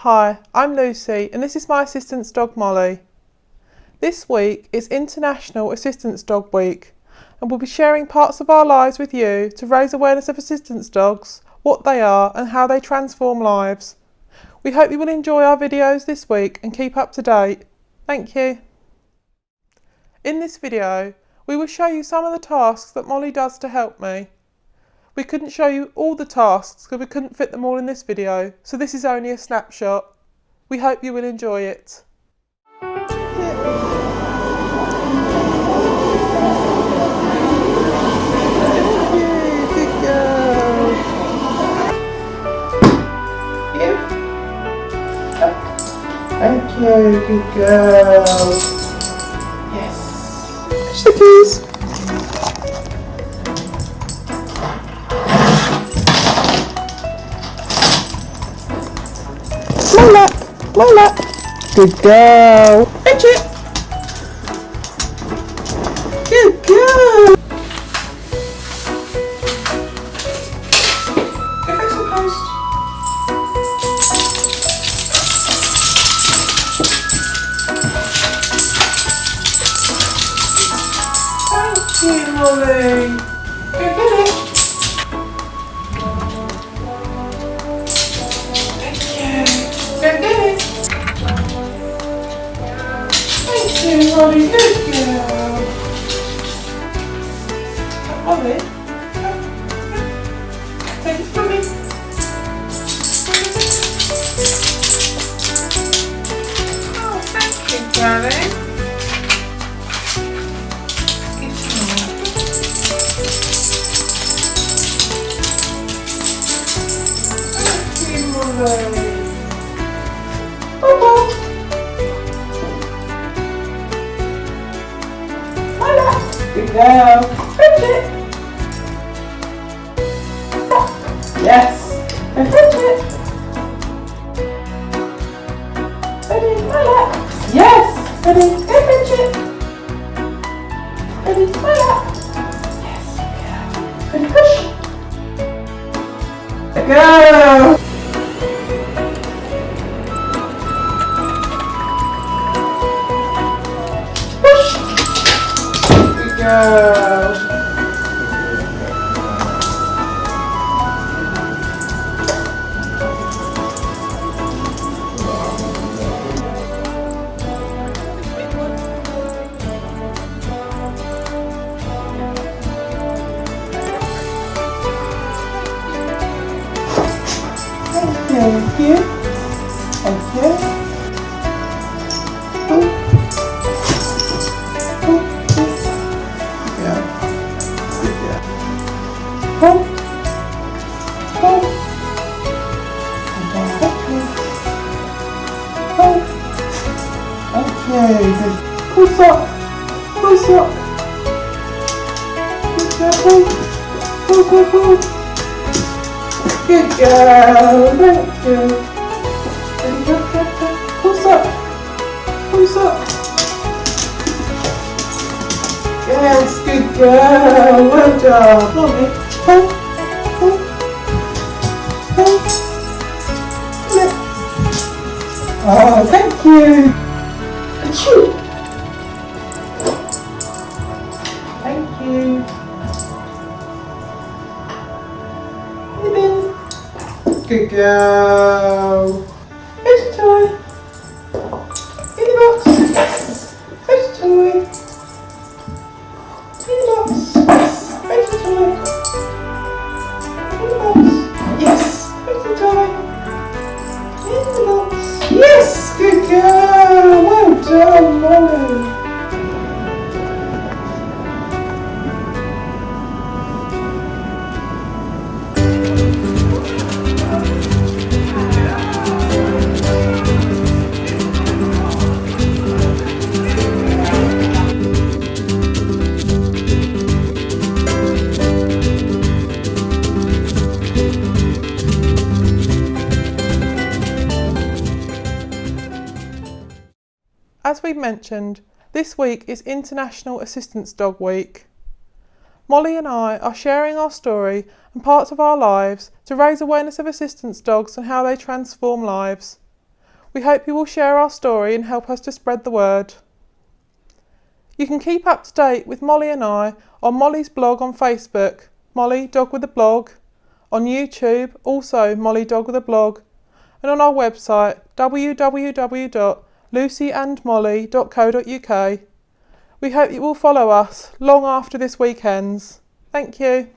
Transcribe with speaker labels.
Speaker 1: Hi, I'm Lucy and this is my assistance dog Molly. This week is International Assistance Dog Week and we'll be sharing parts of our lives with you to raise awareness of assistance dogs, what they are and how they transform lives. We hope you will enjoy our videos this week and keep up to date. Thank you. In this video, we will show you some of the tasks that Molly does to help me. We couldn't show you all the tasks because we couldn't fit them all in this video, so this is only a snapshot. We hope you will enjoy it. Thank you, good girl. Yes. Chickies. Lola, Lola. Good girl. Fetch it. Good girl. Go fetch the post. Thank you, Molly. Go get it. Thank you. Go get it. Thank you, Molly. Good girl. Molly. Take it from me. Oh, thank you, darling. Good girl. Fetch it. Yes. And fetch it. Ready, Maya. Yes. Ready, go fetch it. Ready, Maya. Yes. Ready, push. Good girl. Go. Thank you. Thank you. Come. Come. Come. Okay, good. Push up. Push up. Good girl. Push. Good girl. Thank you. Good. Push up. Push up. Yes, good girl. Well done. Mommy. Come. Oh, thank you. Achoo. Thank you. Good girl. Here's a toy. In the box. Here's a toy. In the box. Here's a toy. In the box. Yes. Here's the toy. In the box. Yes. Good girl. Well done, Molly. As we mentioned, this week is International Assistance Dog Week. Molly and I are sharing our story and parts of our lives to raise awareness of assistance dogs and how they transform lives. We hope you will share our story and help us to spread the word. You can keep up to date with Molly and I on Molly's blog on Facebook, Molly Dog with a Blog, on YouTube, also Molly Dog with a Blog, and on our website www.lucyandmolly.co.uk. We hope you will follow us long after this weekend's. Thank you.